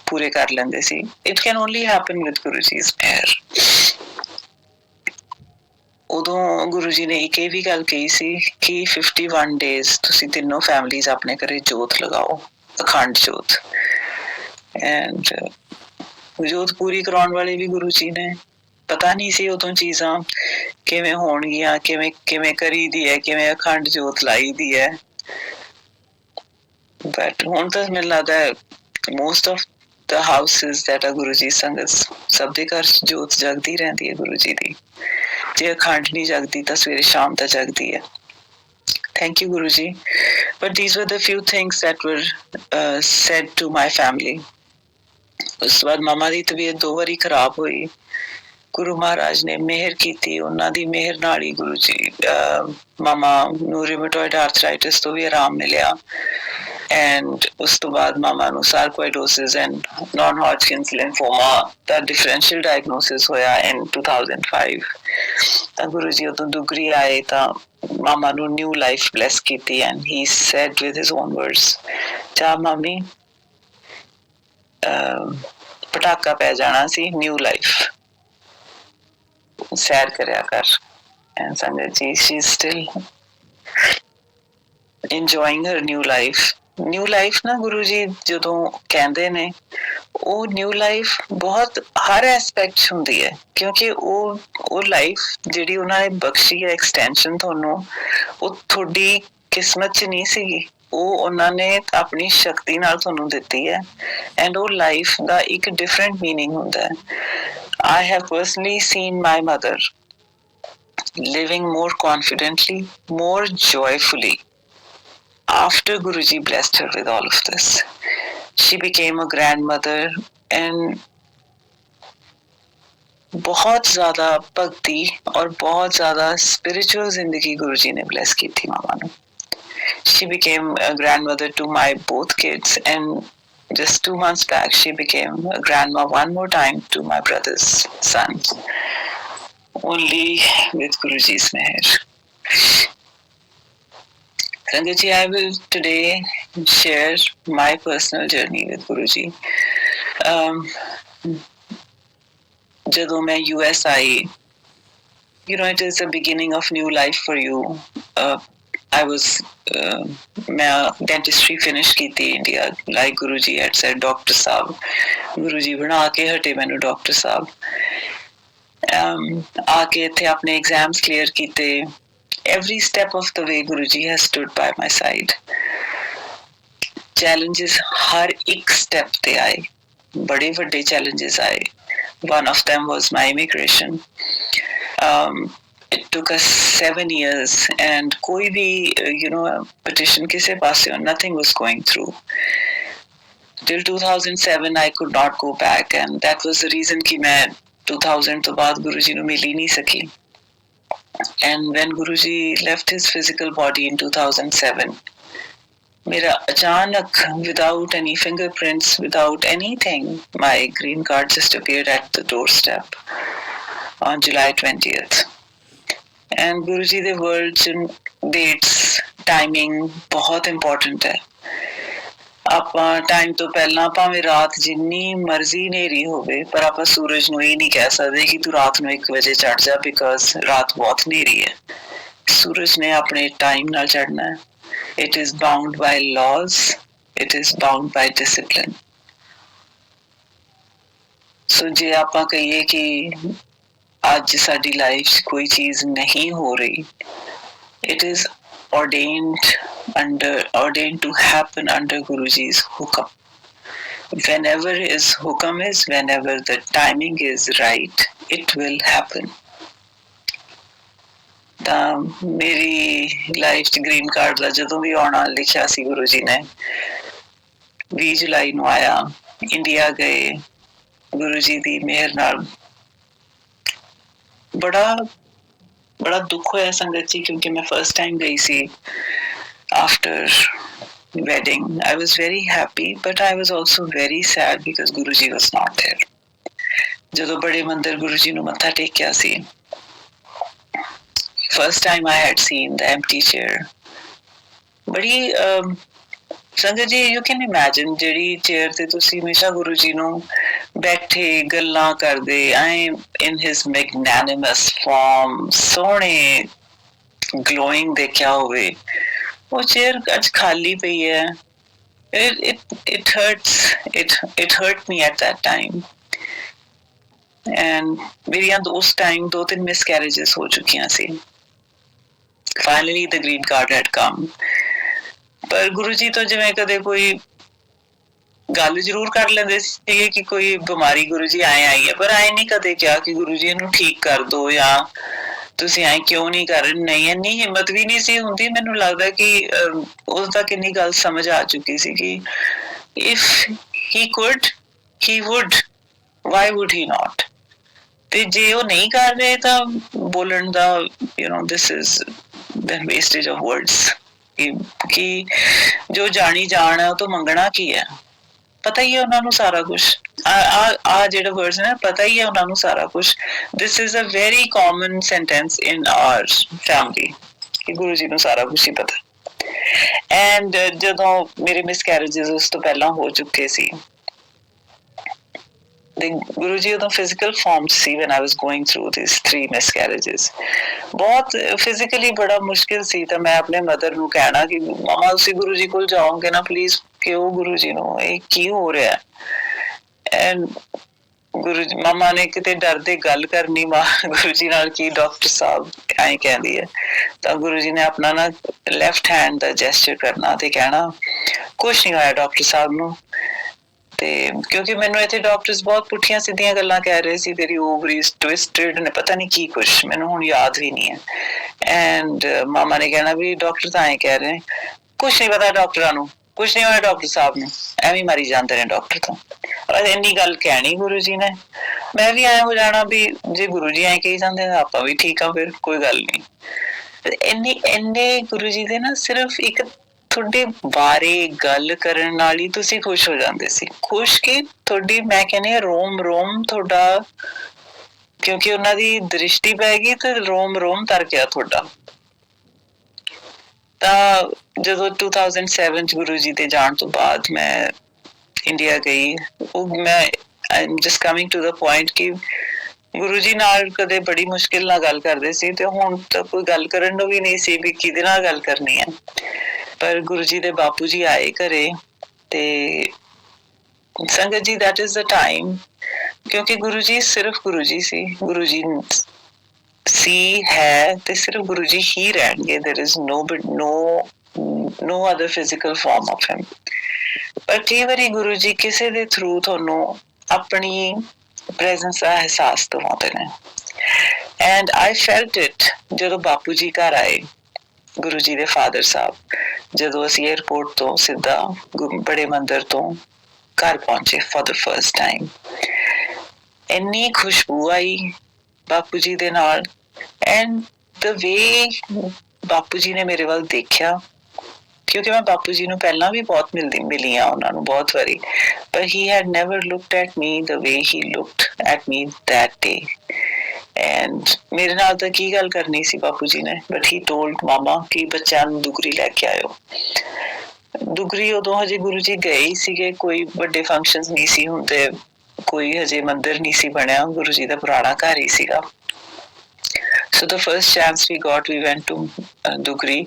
ਪੂਰੇ ਕਰ ਲੈਂਦੇ ਸੀ। It can only happen with Guru Ji's prayer. ਉਦੋਂ ਗੁਰੂ ਜੀ ਨੇ ਇੱਕ ਇਹ ਵੀ ਗੱਲ ਕਹੀ ਸੀ ਕਿ 51 days ਤੁਸੀਂ ਤਿੰਨੋਂ ਫੈਮਲੀਜ਼ ਆਪਣੇ ਘਰੇ ਜੋਤ ਲਗਾਓ, ਅਖੰਡ ਜੋਤ। ਐਂਡ ਜੋਤ ਪੂਰੀ ਕਰਾਉਣ ਵਾਲੇ ਵੀ ਗੁਰੂ ਜੀ ਨੇ। ਪਤਾ ਨਹੀਂ ਸੀ ਉਦੋਂ ਚੀਜ਼ਾਂ ਕਿਵੇਂ ਹੋਣਗੀਆਂ, ਕਿਵੇਂ ਕਰੀ ਦੀ ਹੈ, ਕਿਵੇਂ ਅਖੰਡ ਜੋਤ ਲਾਈ ਦੀ ਹੈ। ਬਟ ਹੁਣ ਤਾਂ ਮੈਨੂੰ ਲੱਗਦਾ most of the houses that are Guru Ji ਸੰਗਤ ਸਭ ਦੇ ਘਰ ਜੋਤ ਜਗਦੀ ਰਹਿੰਦੀ ਹੈ ਗੁਰੂ ਜੀ ਦੀ। ਜੇ ਅਖੰਡ ਨਹੀਂ ਜਗਦੀ ਤਾਂ ਸਵੇਰੇ ਸ਼ਾਮ ਤਾਂ ਜਗਦੀ ਹੈ। Thank you, Guru Ji. But these were the few things that were said to my family. ਉਸ ਤੋਂ ਬਾਅਦ ਮਾਮਾ ਦੀ ਤਬੀਅਤ 2 ਵਾਰੀ ਖਰਾਬ ਹੋਈ। ਗੁਰੂ ਮਹਾਰਾਜ ਨੇ ਮਿਹਰ ਕੀਤੀ, ਉਹਨਾਂ ਦੀ ਮਿਹਰ ਨਾਲ ਹੀ ਗੁਰੂ ਜੀ ਮਾਮਾ ਨੂੰ ਰਿਊਮੇਟੋਇਡ ਆਰਥਰਾਈਟਿਸ ਤੋਂ ਵੀ ਆਰਾਮ ਮਿਲਿਆ। ਐਂਡ ਉਸ ਤੋਂ ਬਾਅਦ ਮਾਮਾ ਨੂੰ sarcoidosis and non Hodgkin's lymphoma ਦਾ ਡਿਫਰੈਂਸ਼ੀਅਲ ਡਾਇਗਨੋਸਿਸ ਹੋਇਆ ਇਨ 2005। ਤਾਂ ਗੁਰੂ ਜੀ ਉਦੋਂ ਦੁਗਰੀ ਆਏ ਤਾਂ ਮਾਮਾ ਨੂੰ ਨਿਊ ਲਾਈਫ ਬਲੈਸ ਕੀਤੀ and he said with his own words, ਜਾ ਮਾਮੀ ਪਟਾਕਾ ਪੈ ਜਾਣਾ ਸੀ, ਨਿਊ ਲਾਈਫ ਸੈਰ ਕਰਿਆ ਕਰ। ਐਂਡ ਸੰਗਤ ਜੀ, she is still enjoying her new life. New life ਨਾ ਗੁਰੂ ਜੀ ਜਦੋਂ ਕਹਿੰਦੇ ਨੇ, ਉਹ ਨਿਊ ਲਾਈਫ ਬਹੁਤ ਹਰ ਐਸਪੈਕਟ 'ਚ ਹੁੰਦੀ ਹੈ ਕਿਉਂਕਿ ਉਹ ਲਾਈਫ ਜਿਹੜੀ ਉਹਨਾਂ ਨੇ ਬਖਸ਼ੀ ਹੈ ਐਕਸਟੈਂਸ਼ਨ ਤੁਹਾਨੂੰ, ਉਹ ਤੁਹਾਡੀ ਕਿਸਮਤ 'ਚ ਨਹੀਂ ਸੀਗੀ, ਉਹ ਉਹਨਾਂ ਨੇ ਆਪਣੀ ਸ਼ਕਤੀ ਨਾਲ ਤੁਹਾਨੂੰ ਦਿੱਤੀ ਹੈ। ਐਂਡ ਉਹ ਲਾਈਫ ਦਾ ਇੱਕ ਡਿਫਰੈਂਟ ਮੀਨਿੰਗ ਹੁੰਦਾ ਹੈ। I have personally seen my mother living more confidently, more joyfully after Guruji blessed her with all of this. She became a grandmother and बहुत ज़्यादा भक्ति और बहुत ज़्यादा spiritual ज़िंदगी गुरुजी ने bless की थी मामा ने। She became a grandmother to my both kids and just 2 months back she became a grandma one more time to my brother's son. Only with Guruji's meher. Sangatji, I will today share my personal journey with Guruji. ਜਦੋਂ ਮੈਂ US I, it is the beginning of new life for you. ਮੈਂ dentistry finish ਕੀਤੀ India, like Guruji had said, Dr. Sahib Guruji ਬਣਾ ਕੇ ਹਟੇ ਮੈਨੂੰ doctor ਸਾਹਿਬ। ਆ ਕੇ ਇੱਥੇ ਆਪਣੇ exams clear ਕੀਤੇ। Every step of the way Guruji has stood by my side. Challenges ਹਰ ਇੱਕ step ਤੇ ਆਏ, ਬੜੇ ਵੱਡੇ challenges ਆਏ। One of them was my immigration. It took us 7 years and koi bhi petition kise paase, nothing was going through. Till 2007 I could not go back and that was the reason ki main 2000 to baad Guruji nu mil hi nahi saki. And when Guruji left his physical body in 2007, Mera achanak, without any fingerprints, without anything, my green card just appeared at the doorstep on July 20th. And Guruji the words and dates, timing बहुत important है. ਆਪਾਂ time ਤੋਂ ਪਹਿਲਾਂ ਭਾਵੇਂ ਰਾਤ ਜਿੰਨੀ ਮਰਜ਼ੀ ਹਨੇਰੀ ਹੋਵੇ ਪਰ ਆਪਾਂ ਸੂਰਜ ਨੂੰ ਇਹ ਨਹੀਂ ਕਹਿ ਸਕਦੇ ਕਿ ਤੂੰ ਰਾਤ ਨੂੰ 1 ਵਜੇ ਚੜ ਜਾ ਬਿਕਾਜ਼ ਰਾਤ ਬਹੁਤ ਹਨੇਰੀ ਹੈ. ਸੂਰਜ ਨੇ ਆਪਣੇ ਟਾਈਮ ਨਾਲ ਚੜਨਾ ਹੈ. It is bound by laws. It is bound by discipline. So ਜੇ ਆਪਾਂ ਕਹੀਏ ਕਿ ਅੱਜ ਸਾਡੀ ਲਾਈਫ 'ਚ ਕੋਈ ਚੀਜ਼ ਨਹੀਂ ਹੋ ਰਹੀ, it is ordained to happen under Guruji's hukam. Whenever his hukam is, whenever the timing is right, it will happen. ਤਾਂ ਮੇਰੀ ਲਾਈਫ 'ਚ ਗ੍ਰੀਨ ਕਾਰਡ ਦਾ ਜਦੋਂ ਵੀ ਆਉਣਾ ਲਿਖਿਆ ਸੀ ਗੁਰੂ ਜੀ ਨੇ 20 ਜੁਲਾਈ ਨੂੰ ਆਇਆ. ਇੰਡੀਆ ਗਏ ਗੁਰੂ ਜੀ ਦੀ ਮਿਹਰ ਨਾਲ. ਬੜਾ ਦੁੱਖ ਹੋਇਆ ਸੰਗਤ ਜੀ ਕਿਉਂਕਿ ਮੈਂ ਫਸਟ ਟਾਈਮ ਗਈ ਸੀ after wedding. I was very happy, but I was also very sad because Guruji was not there. ਜਦੋਂ ਬੜੇ ਮੰਦਿਰ ਗੁਰੂ ਜੀ ਨੂੰ ਮੱਥਾ ਟੇਕਿਆ ਸੀ, first time I had seen the empty chair. ਬੜੀ ਸੰਗਤ ਜੀ you can imagine ਜਿਹੜੀ ਚੇਅਰ ਤੇ ਤੁਸੀਂ ਹਮੇਸ਼ਾ ਗੁਰੂ ਜੀ ਨੂੰ ਬੈਠੇ ਗੱਲਾਂ ਕਰਦੇ ਐ in his magnanimous form ਸੋਹਣੇ glowing ਦੇਖਿਆ ਹੋਵੇ, ਉਹ ਚੇਅਰ ਅੱਜ ਖਾਲੀ ਪਈ ਹੈ. It hurt me at that time. And ਮੇਰੀਆਂ ਉਸ ਟਾਈਮ 2-3 ਮਿਸਕੈਰੇजेस ਹੋ ਚੁੱਕੀਆਂ ਸੀ. Finally the green card had come. ਪਰ ਗੁਰੂ ਜੀ ਤੋਂ ਜਿਵੇਂ ਕਦੇ ਕੋਈ ਗੱਲ ਜ਼ਰੂਰ ਕਰ ਲੈਂਦੇ ਸੀਗੇ ਕਿ ਕੋਈ ਬਿਮਾਰੀ ਗੁਰੂ ਜੀ ਆਈ ਹੈ, ਪਰ ਆਏ ਨਹੀਂ ਕਦੇ ਕਿਹਾ ਕਿ ਗੁਰੂ ਜੀ ਇਹਨੂੰ ਠੀਕ ਕਰ ਦਿਓ ਜਾਂ ਤੁਸੀਂ ਐਂ ਕਿਉਂ ਨਹੀਂ ਕਰ ਰਹੇ. ਨਹੀਂ, ਇੰਨੀ ਹਿੰਮਤ ਵੀ ਨਹੀਂ ਸੀ ਹੁੰਦੀ. ਮੈਨੂੰ ਲੱਗਦਾ ਕਿ ਉਸ ਤੱਕ ਇੰਨੀ ਗੱਲ ਸਮਝ ਆ ਚੁੱਕੀ ਸੀ ਕਿ if he could, he would. Why would he not? ਤੇ ਜੇ ਉਹ ਨਹੀਂ ਕਰ ਰਹੇ ਤਾਂ ਬੋਲਣ ਦਾ this is the wastage of words. ਕਿ ਜੋ ਜਾਣੀ ਜਾਣ ਹੈ ਉਹ ਤੋਂ ਮੰਗਣਾ ਕੀ ਹੈ? ਪਤਾ ਹੀ ਹੈ ਉਹਨਾਂ ਨੂੰ ਸਾਰਾ ਕੁਛ. ਆ ਜਿਹੜੇ ਵਰਡਸ ਨੇ ਪਤਾ ਹੀ ਹੈ ਉਹਨਾਂ ਨੂੰ ਸਾਰਾ ਕੁਛ. This is a very common sentence in our family ਕਿ ਗੁਰੂ ਜੀ ਨੂੰ ਸਾਰਾ ਕੁਛ ਹੀ ਪਤਾ. ਐਂਡ ਜਦੋਂ ਮੇਰੇ ਮਿਸਕੈਰੇजेस ਉਸ ਤੋਂ ਪਹਿਲਾਂ ਹੋ ਚੁੱਕੇ ਸੀ, ਗੁਰੂ ਜੀ ਉਦੋਂ ਫਿਜ਼ੀਕਲ ਫਾਰਮ ਸੀ when I was going through these 3 miscarriages. ਬਹੁਤ ਫਿਜ਼ੀਕਲੀ ਬੜਾ ਮੁਸ਼ਕਿਲ ਸੀ. ਤਾਂ ਮੈਂ ਆਪਣੇ ਮਦਰ ਨੂੰ ਕਹਿਣਾ ਕਿ ਮਾਮਾ ਤੁਸੀਂ ਗੁਰੂ ਜੀ ਕੋਲ ਜਾਓਗੇ ਨਾ ਪਲੀਜ਼, ਕਿਉਂ ਗੁਰੂ ਜੀ ਨੂੰ ਇਹ ਕੀ ਹੋ ਰਿਹਾ? ਐਂਡ ਗੁਰੂ ਜੀ ਮਾਮਾ ਨੇ ਕਿਤੇ ਡਰਦੇ ਗੱਲ ਕਰਨੀ ਗੁਰੂ ਜੀ ਨਾਲ ਕਿ ਡਾਕਟਰ ਸਾਹਿਬ ਐਂ ਕਹਿੰਦੀ ਹੈ. ਤਾਂ ਗੁਰੂ ਜੀ ਨੇ ਆਪਣਾ ਨਾ ਲੈਫਟ ਹੈਂਡ ਦਾ ਜੈਸਚਰ ਕਰਨਾ ਤੇ ਕਹਿਣਾ ਕੁਛ ਨਹੀਂ ਹੋਇਆ ਡਾਕਟਰ ਸਾਹਿਬ ਨੂੰ. ਤੇ ਕਿਉਂਕਿ ਮੈਨੂੰ ਇੱਥੇ ਡਾਕਟਰਸ ਬਹੁਤ ਪੁੱਠੀਆਂ ਸਿੱਧੀਆਂ ਗੱਲਾਂ ਕਹਿ ਰਹੇ ਸੀ, ਤੇਰੀ ਓਵਰੀਜ਼ ਟਵਿਸਟਡ ਨੇ, ਪਤਾ ਨਹੀਂ ਕੀ ਕੁਛ, ਮੈਨੂੰ ਹੁਣ ਯਾਦ ਵੀ ਨਹੀਂ ਹੈ. ਐਂਡ ਮਾਮਾ ਨੇ ਕਹਿਣਾ ਵੀ ਡਾਕਟਰ ਤਾਂ ਐਂ ਕਹਿ ਰਹੇ, ਕੁਛ ਨਹੀਂ ਪਤਾ ਡਾਕਟਰਾਂ ਨੂੰ, ਕੁਛ ਨਹੀਂ ਹੋਇਆ ਡਾਕਟਰ ਸਾਹਿਬ ਨੂੰ, ਐਵੇਂ ਮਾਰੀ ਜਾਂਦੇ ਨੇ ਡਾਕਟਰ ਤੋਂ. ਇੰਨੀ ਗੱਲ ਕਹਿਣੀ ਗੁਰੂ ਜੀ ਨੇ. ਮੈਂ ਵੀ ਐਂ ਹੋ ਜਾਣਾ ਵੀ ਜੇ ਗੁਰੂ ਜੀ ਐਂ ਕਹੀ ਜਾਂਦੇ ਆਪਾਂ ਵੀ ਠੀਕ ਆ, ਫਿਰ ਕੋਈ ਗੱਲ ਨਹੀਂ. ਇੰਨੇ ਗੁਰੂ ਜੀ ਦੇ ਨਾ ਸਿਰਫ ਇੱਕ ਤੁਹਾਡੇ ਬਾਰੇ ਗੱਲ ਕਰਨ ਨਾਲ ਹੀ ਤੁਸੀਂ ਖੁਸ਼ ਹੋ ਜਾਂਦੇ ਸੀ. ਖੁਸ਼ ਕਿ ਤੁਹਾਡੀ ਮੈਂ ਕਹਿੰਦੀ ਹਾਂ ਰੋਮ ਤੁਹਾਡਾ, ਕਿਉਂਕਿ ਉਹਨਾਂ ਦੀ ਦ੍ਰਿਸ਼ਟੀ ਪੈ ਗਈ ਤੇ ਰੋਮ ਤਰ ਗਿਆ ਤੁਹਾਡਾ. ਤਾਂ ਜਦੋਂ 2007 ਚ ਗੁਰੂ ਜੀ ਦੇ ਜਾਣ ਤੋਂ ਬਾਅਦ ਮੈਂ ਇੰਡੀਆ ਗਈ, ਉਹ ਮੈਂ I'm just coming to the point ਕਿ ਗੁਰੂ ਜੀ ਨਾਲ ਕਦੇ ਬੜੀ ਮੁਸ਼ਕਿਲ ਨਾਲ ਗੱਲ ਕਰਦੇ ਸੀ ਤੇ ਹੁਣ ਤਾਂ ਕੋਈ ਗੱਲ ਕਰਨ ਨੂੰ ਵੀ ਨਹੀਂ ਸੀ ਵੀ ਕਿਹਦੇ ਨਾਲ ਗੱਲ ਕਰਨੀ ਹੈ. ਪਰ ਗੁਰੂ ਜੀ ਦੇ ਬਾਪੂ ਜੀ ਆਏ ਘਰੇ ਤੇ ਸੰਗਤ ਜੀ that is the time, ਕਿਉਂਕਿ ਗੁਰੂ ਜੀ ਸਿਰਫ ਗੁਰੂ ਜੀ ਸੀ. ਗੁਰੂ ਜੀ ਸੀ ਹੈ ਤੇ ਸਿਰਫ ਗੁਰੂ ਜੀ ਹੀ ਰਹਿਣਗੇ. there is no other physical form of him. ਪਰ ਕਈ ਵਾਰੀ ਗੁਰੂ ਜੀ ਕਿਸੇ ਦੇ ਥਰੂ ਤੁਹਾਨੂੰ ਆਪਣੀ ਪ੍ਰੈਜ਼ੈਂਸ ਦਾ ਅਹਿਸਾਸ ਦਿਵਾਉਂਦੇ ਨੇ. ਐਂਡ ਆਈ ਫੈਲਟ ਇਟ ਜਦੋਂ ਬਾਪੂ ਜੀ ਘਰ ਆਏ, ਗੁਰੂ ਜੀ ਦੇ ਫਾਦਰ ਸਾਹਿਬ, ਜਦੋਂ ਅਸੀਂ ਏਅਰਪੋਰਟ ਤੋਂ ਸਿੱਧਾ ਬੜੇ ਮੰਦਿਰ ਤੋਂ ਘਰ ਪਹੁੰਚੇ ਫॉर द फर्स्ट टाइम. ਇੰਨੀ ਖੁਸ਼ਬੂ ਆਈ ਬਾਪੂ ਜੀ ਦੇ ਨਾਲ. ਐਂਡ the way ਬਾਪੂ ਜੀ ਨੇ ਮੇਰੇ ਵੱਲ ਦੇਖਿਆ, ਕਿਉਂਕਿ ਮੈਂ ਬਾਪੂ ਜੀ ਨੂੰ ਪਹਿਲਾਂ ਵੀ ਬਹੁਤ ਮਿਲੀ ਆ ਉਹਨਾਂ ਨੂੰ ਬਹੁਤ ਵਾਰੀ, but he had never looked at me the way he looked at me that day. And ਮੇਰੇ ਨਾਲ ਤਾਂ ਕੀ ਗੱਲ ਕਰਨੀ ਸੀ ਬਾਪੂ ਜੀ ਨੇ, but he told ਮਾਮਾ ਕਿ ਬੱਚਿਆਂ ਨੂੰ ਦੁਗਰੀ ਲੈ ਕੇ ਆਇਓ। ਦੁਗਰੀ ਉਦੋਂ ਹਜੇ ਗੁਰੂ ਜੀ ਗਏ ਹੀ ਸੀਗੇ, ਕੋਈ ਵੱਡੇ ਫੰਕਸ਼ਨਸ ਨਹੀਂ ਸੀ ਹੁੰਦੇ, ਕੋਈ ਹਜੇ ਮੰਦਿਰ ਨਹੀਂ ਸੀ ਬਣਿਆ, ਗੁਰੂ ਜੀ ਦਾ ਪੁਰਾਣਾ ਘਰ ਹੀ ਸੀਗਾ। So the first chance we got, we went to Dugri.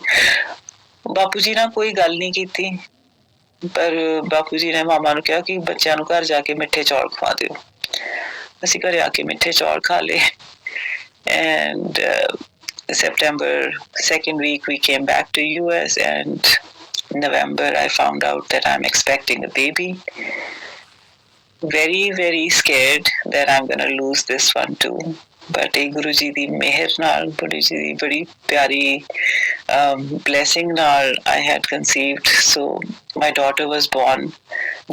ਬਾਪੂ ਜੀ ਨਾਲ ਕੋਈ ਗੱਲ ਨਹੀਂ ਕੀਤੀ, ਪਰ ਬਾਪੂ ਜੀ ਨੇ ਮਾਮਾ ਨੂੰ ਕਿਹਾ ਕਿ ਬੱਚਿਆਂ ਨੂੰ ਘਰ ਜਾ ਕੇ ਮਿੱਠੇ ਚੌਲ ਖਵਾ ਦਿਓ। ਅਸੀਂ ਘਰੇ ਆ ਕੇ ਮਿੱਠੇ ਚੌਲ ਖਾ ਲਏ। And September 2nd week we came back to US, and November I found out that I'm expecting a baby. Very, very scared that I'm gonna lose this one too. But Guru Ji di meher naal, Guru Ji di badi pyari blessing naal I had conceived. So my daughter was born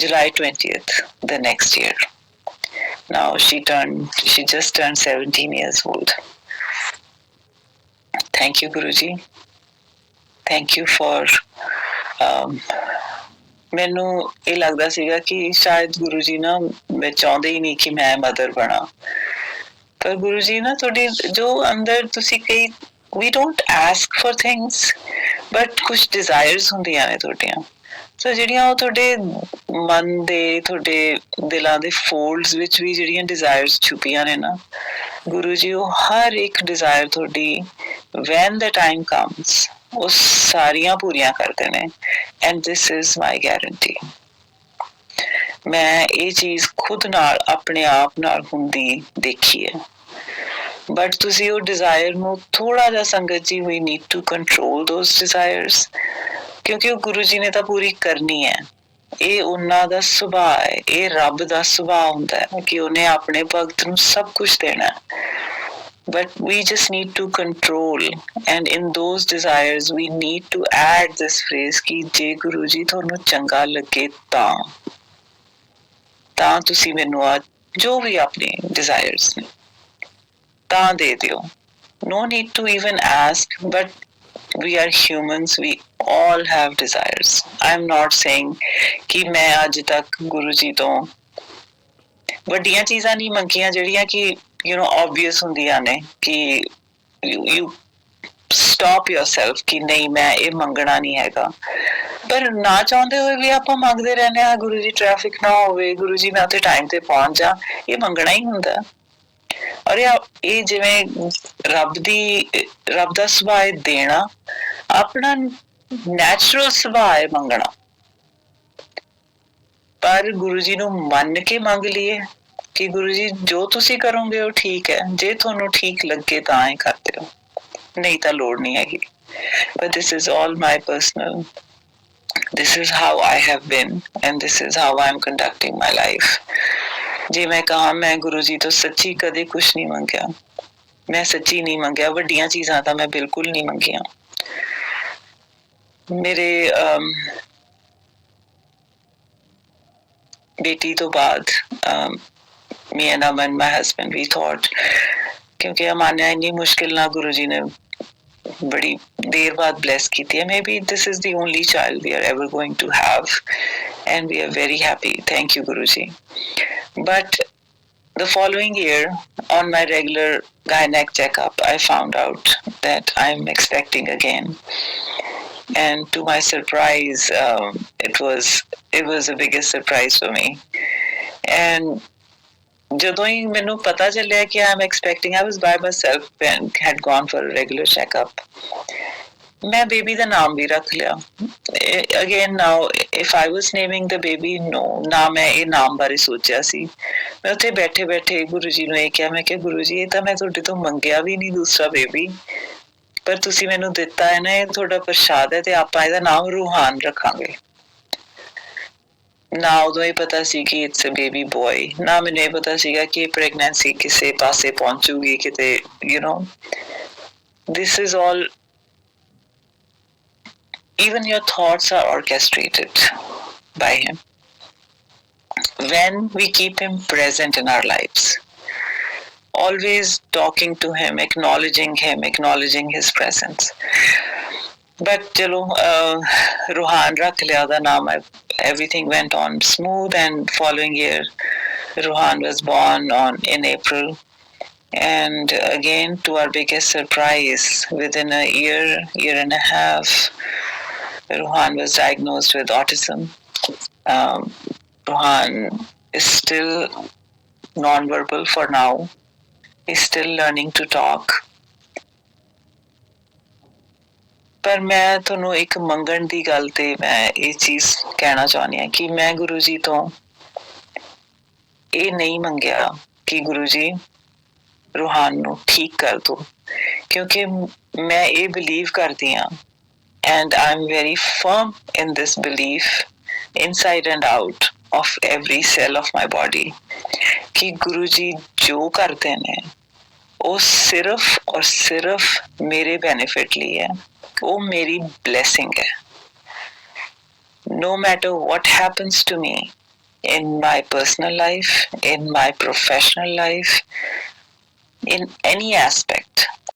July 20th the next year. Now she just turned 17 years old. Thank you, Guruji. Thank you for ਮੈਨੂੰ ਇਹ ਲੱਗਦਾ ਸੀਗਾ ਕਿ ਸ਼ਾਇਦ ਗੁਰੂ ਜੀ ਨਾ ਮੈਂ ਚਾਹੁੰਦੇ ਹੀ ਨਹੀਂ ਕਿ ਮੈਂ ਮਦਰ ਬਣਾ, ਪਰ ਗੁਰੂ ਜੀ ਨਾ ਤੁਹਾਡੇ ਜੋ ਅੰਦਰ ਤੁਸੀਂ ਕਈ we don't ask for things, but ਕੁਝ desires ਹੁੰਦੀਆਂ ਨੇ ਤੁਹਾਡੀਆਂ, ਸੋ ਜਿਹੜੀਆਂ ਉਹ ਤੁਹਾਡੇ ਮਨ ਦੇ ਤੁਹਾਡੇ ਦਿਲਾਂ ਦੇ ਫੋਲਡਸ ਵਿੱਚ ਵੀ ਜਿਹੜੀਆਂ desires ਛੁਪੀਆਂ ਨੇ ਨਾ, ਗੁਰੂ ਜੀ ਉਹ ਹਰ ਇੱਕ desire ਤੁਹਾਡੀ when the time comes ਉਹ ਸਾਰੀਆਂ ਪੂਰੀਆਂ ਕਰਦੇ ਨੇ। and this is my guarantee. ਮੈਂ ਇਹ ਚੀਜ਼ ਖੁਦ ਨਾਲ ਆਪਣੇ ਆਪ ਨਾਲ ਹੁੰਦੀ ਦੇਖੀ ਹੈ। ਬਟ ਤੁਸੀਂ ਉਹ ਡਿਜ਼ਾਇਰ ਨੂੰ ਥੋੜਾ ਜਿਹਾ ਸੰਗਤ ਜੀ we need to control those desires, ਕਿਉਂਕਿ ਉਹ ਗੁਰੂ ਜੀ ਨੇ ਤਾਂ ਪੂਰੀ ਕਰਨੀ ਹੈ। ਇਹ ਉਹਨਾਂ ਦਾ ਸੁਭਾਅ ਹੈ, ਇਹ ਰੱਬ ਦਾ ਸੁਭਾਅ ਹੁੰਦਾ ਹੈ ਕਿ ਉਹਨੇ ਆਪਣੇ ਭਗਤ ਨੂੰ ਸਭ ਕੁਝ ਦੇਣਾ ਹੈ। But we just need to control, and in those desires we need to add this phrase ਕਿ ਜੇ ਗੁਰੂ ਜੀ ਤੁਹਾਨੂੰ ਚੰਗਾ ਲੱਗੇ ਤਾਂ ਤੁਸੀਂ ਮੈਨੂੰ ਆ ਜੋ ਵੀ ਆਪਣੇ desires ਨੇ ਤਾਂ ਦੇ ਦਿਓ। No need to even ask, but we are humans, we all have desires. I'm not saying ਕਿ ਮੈਂ ਅੱਜ ਤੱਕ ਗੁਰੂ ਜੀ ਤੋਂ ਵੱਡੀਆਂ ਚੀਜ਼ਾਂ ਨਹੀਂ ਮੰਗੀਆਂ ਜਿਹੜੀਆਂ ਕਿ obvious ਹੁੰਦੀਆਂ ਨੇ ਕਿ you stop yourself ਕਿ ਨਹੀਂ ਮੈਂ ਇਹ ਮੰਗਣਾ ਨਹੀਂ ਹੈਗਾ, ਪਰ ਨਾ ਚਾਹੁੰਦੇ ਹੋਏ ਵੀ ਆਪਾਂ ਮੰਗਦੇ ਰਹਿੰਦੇ ਹਾਂ ਗੁਰੂ ਜੀ ਟ੍ਰੈਫਿਕ ਨਾ ਹੋਵੇ, ਗੁਰੂ ਜੀ ਮੈਂ ਉੱਥੇ ਟਾਈਮ ਤੇ ਪਹੁੰਚ ਜਾ, ਇਹ ਮੰਗਣਾ ਹੀ ਹੁੰਦਾ। ਔਰ ਇਹ ਜਿਵੇਂ ਰੱਬ ਦਾ ਸੁਭਾਅ ਦੇਣਾ, ਆਪਣਾ ਨੈਚੁਰਲ ਸੁਭਾਅ ਹੈ ਮੰਗਣਾ, ਪਰ ਗੁਰੂ ਜੀ ਨੂੰ ਮੰਨ ਕੇ ਮੰਗ ਲਈਏ ਕਿ ਗੁਰੂ ਜੀ ਜੋ ਤੁਸੀਂ ਕਰੋਗੇ ਉਹ ਠੀਕ ਹੈ, ਜੇ ਤੁਹਾਨੂੰ ਠੀਕ ਲੱਗੇ ਤਾਂ ਹੀ ਕਰ ਦਿਓ, ਨਹੀਂ ਤਾਂ ਲੋੜ ਨਹੀਂ ਹੈਗੀ। But this is all my personal, this is how I have been, and this is how I'm conducting my life. ਜੇ ਮੈਂ ਕਹਾਂ ਮੈਂ ਗੁਰੂ ਜੀ ਤੋਂ ਸੱਚੀ ਕਦੇ ਕੁਛ ਨਹੀਂ ਮੰਗਿਆ, ਮੈਂ ਸੱਚੀ ਨਹੀਂ ਮੰਗਿਆ, ਵੱਡੀਆਂ ਚੀਜ਼ਾਂ ਤਾਂ ਮੈਂ ਬਿਲਕੁਲ ਨਹੀਂ ਮੰਗੀਆਂ। ਮੇਰੇ ਬੇਟੀ ਤੋਂ ਬਾਅਦ me and Aman, my husband, we thought ਕਿਉਂਕਿ ਅਮਾਨਿਆ ਇੰਨੀ ਮੁਸ਼ਕਿਲ ਨਾਲ ਗੁਰੂ ਜੀ ਨੇ ਬੜੀ ਦੇਰ ਬਾਅਦ bless ਕੀਤੀ ਹੈ, maybe this is the only child we are ever going to have, and we are very happy. Thank you, Guruji. But the following year, on my regular gynec checkup, I found out that I'm expecting again. And to my surprise, it was the biggest surprise for me. And ਜਦੋਂ ਹੀ ਮੈਨੂੰ ਪਤਾ ਚੱਲਿਆ ਕਿ I'm expecting, I was by myself and had gone for a regular checkup. ਮੈਂ baby ਦਾ ਨਾਮ ਵੀ ਰੱਖ ਲਿਆ। Again now, if I was naming the baby, no, ਨਾ ਮੈਂ ਇਹ ਨਾਮ ਬਾਰੇ ਸੋਚਿਆ ਸੀ। ਮੈਂ ਉੱਥੇ ਬੈਠੇ ਬੈਠੇ ਗੁਰੂ ਜੀ ਨੂੰ ਇਹ ਕਿਹਾ, ਮੈਂ ਕਿਹਾ ਗੁਰੂ ਜੀ ਇਹ ਤਾਂ ਮੈਂ ਤੁਹਾਡੇ ਤੋਂ ਮੰਗਿਆ ਵੀ ਨਹੀਂ ਦੂਸਰਾ ਬੇਬੀ, ਪਰ ਤੁਸੀਂ ਮੈਨੂੰ ਦਿੱਤਾ ਹੈ ਨਾ, ਇਹ ਤੁਹਾਡਾ ਪ੍ਰਸ਼ਾਦ ਹੈ ਤੇ ਆਪਾਂ ਇਹਦਾ ਨਾਮ ਰੂਹਾਨ ਰੱਖਾਂਗੇ। ਨਾ ਉਦੋਂ ਇਹ ਪਤਾ ਸੀ ਕਿ ਇਟਸ ਅ ਬੇਬੀ ਬॉय, ਨਾ ਮੈਨੂੰ ਇਹ ਪਤਾ ਸੀਗਾ ਕਿ ਪ੍ਰੈਗਨੈਂਸੀ ਕਿਸੇ ਪਾਸੇ ਪਹੁੰਚੂਗੀ ਕਿਤੇ, this is all, even your thoughts are orchestrated by him when we keep him present in our lives. always talking to him, acknowledging his presence. But chalo, Ruhan rakh liya da naam. Everything went on smooth, and following year, Ruhan was born in April. And again, to our biggest surprise, within a year and a half, Ruhan was diagnosed with autism. Ruhan is still non-verbal for now. He's still learning to talk. ਪਰ ਮੈਂ ਤੁਹਾਨੂੰ ਇੱਕ ਮੰਗਣ ਦੀ ਗੱਲ ਤੇ ਮੈਂ ਇਹ ਚੀਜ਼ ਕਹਿਣਾ ਚਾਹੁੰਦੀ ਹਾਂ ਕਿ ਮੈਂ ਗੁਰੂ ਜੀ ਤੋਂ ਇਹ ਨਹੀਂ ਮੰਗਿਆ ਕਿ ਗੁਰੂ ਜੀ ਰੂਹਾਨ ਨੂੰ ਠੀਕ ਕਰ ਦਿਓ, ਕਿਉਂਕਿ ਮੈਂ ਇਹ ਬਿਲੀਵ ਕਰਦੀ ਹਾਂ, and I'm very firm in this belief inside and out of every cell of my body ਕਿ ਗੁਰੂ ਜੀ ਜੋ ਕਰਦੇ ਨੇ ਉਹ ਸਿਰਫ ਔਰ ਸਿਰਫ ਮੇਰੇ ਬੈਨੀਫਿਟ ਲਈ ਹੈ, ਉਹ ਮੇਰੀ blessing ਹੈ. No matter what happens to me in my personal life, in my professional life, in any aspect,